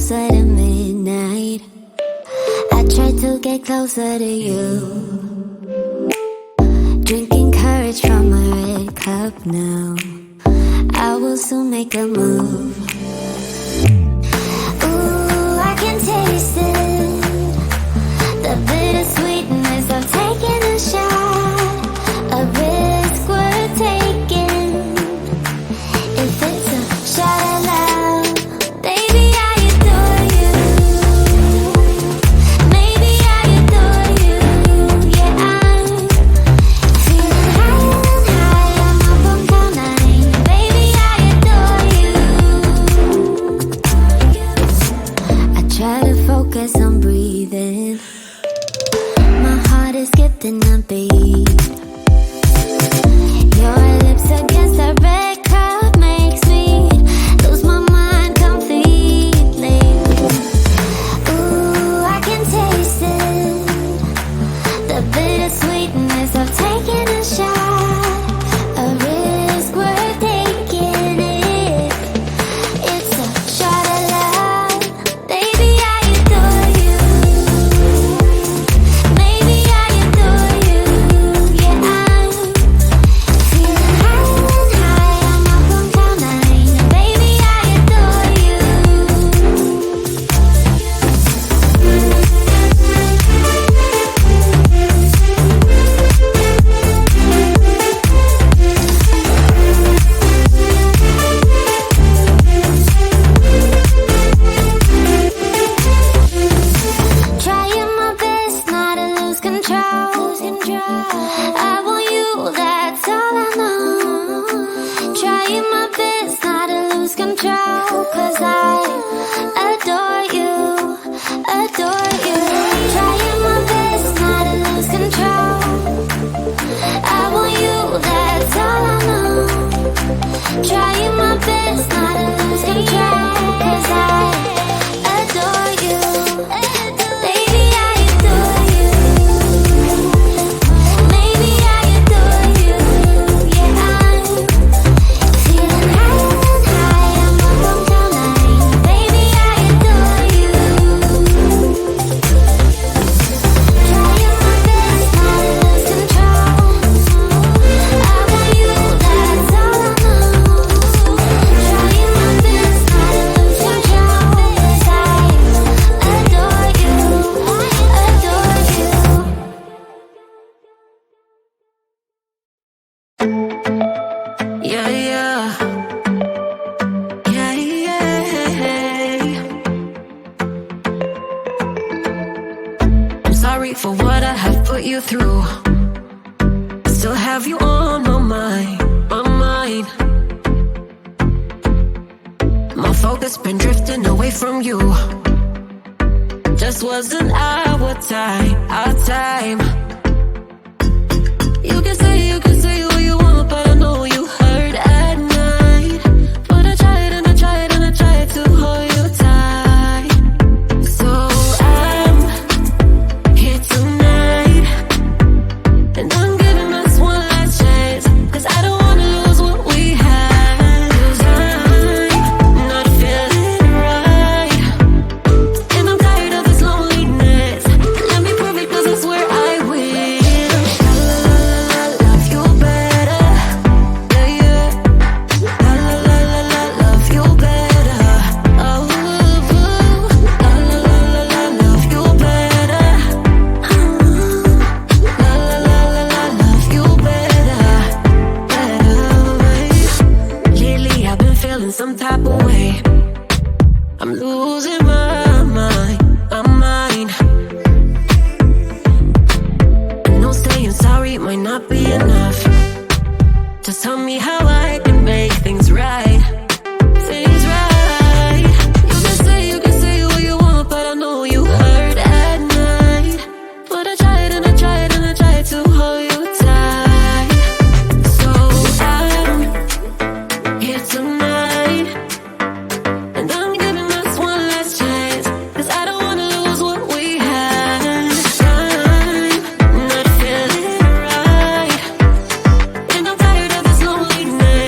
closer to midnight. I try to get closer to you. Drinking courage from a red cup now. I will soon make a move. Ooh, I can taste it. The bittersweetness of taking a shot. A risk worth taking. If it's a shot of love, baby, I adore you. Maybe I adore you. Yeah, I'm feeling higher and higher. I'm up on cloud nine. Baby, I adore you. I try to focus on breathing. My heart is skipping a beat. Your lips against a red cup makes me lose my mind completely. Ooh, I can taste it. The bittersweetness of taking a shot. A risk worth taking it. It's a shot of love. Baby, I adore you. Maybe I adore you. Yeah, I'm feeling higher and higher. I'm up on cloud nine. Baby, I adore you. Trying my best not to lose control. I want you, that's all I know. Trying my best not to lose control. 'Cause I adore you, adore you. Trying my best not to lose control. I want you, that's all I know. Trying my best not to lose control. 'Cause I adore you. Baby, I adore you. Maybe I adore you. Yeah, I'm feeling higher and higher. I'm up on cloud nine. Baby, I adore you. Trying my best not to lose control. I want you, that's all I know. Trying my best not to lose control. 'Cause I adore you, adore you. Yeah, yeah. Yeah, yeah. I'm sorry for what I have put you through. I still have you on my mind, my mind. My focus been drifting away from you. Just wasn't our time, our time. You can say what you want, but I know you hurt at night. But I tried and I tried and I tried to hold you tight. So I'm here tonight, and I'm giving us one last chance. 'Cause I don't wanna lose what we had. 'Cause I'm not feeling right, and I'm tired of this loneliness. Let me prove it, 'cause I swear I will. Love you better, yeah, yeah. Love you better. Oh, love you better. Love you better, better. Lately I've been feeling some type of way. I'm losing my mind, my mind. I know saying sorry might not be enough. Just tell me how I can make things right. Things right. You can say what you want, but I know you hurt at night. But I tried and I tried and I tried to hold you tight. So I'm here tonight, and I'm giving us one last chance. 'Cause I don't wanna lose what we had. I'm not feeling right, and I'm tired of this loneliness.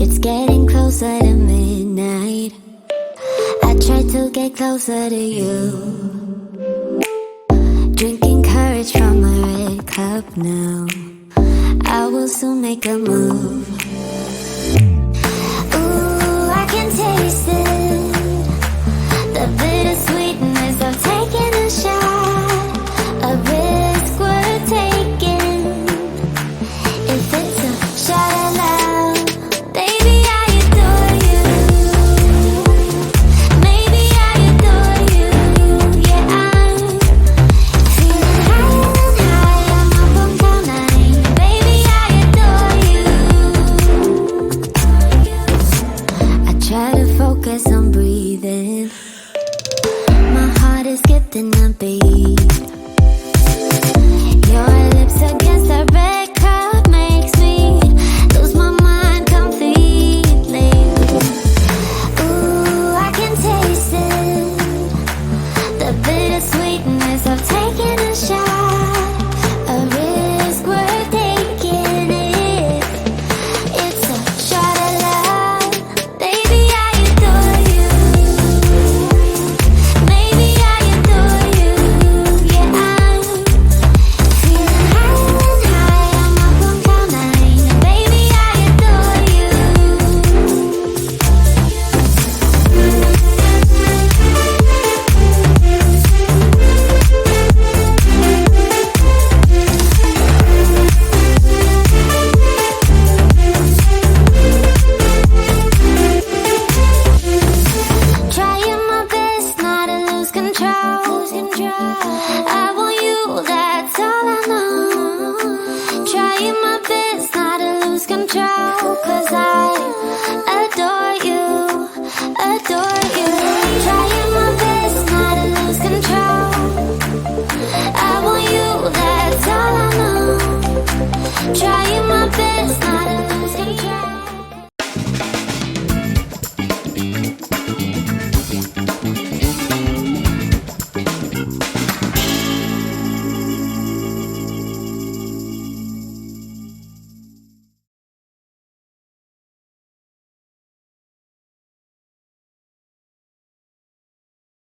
It's getting closer to midnight. I try to get closer to you. Drinking courage from a red cup now. I will soon make a move. Ooh, I can taste it. The bittersweetness of taking a shot. A risk worth taking. If it's a shot at love, baby, I adore you. Maybe I adore you. Yeah, I'm feeling higher and higher. I'm up on cloud nine. Baby, I adore you. I try to focus on breathing. My heart is skipping a beat.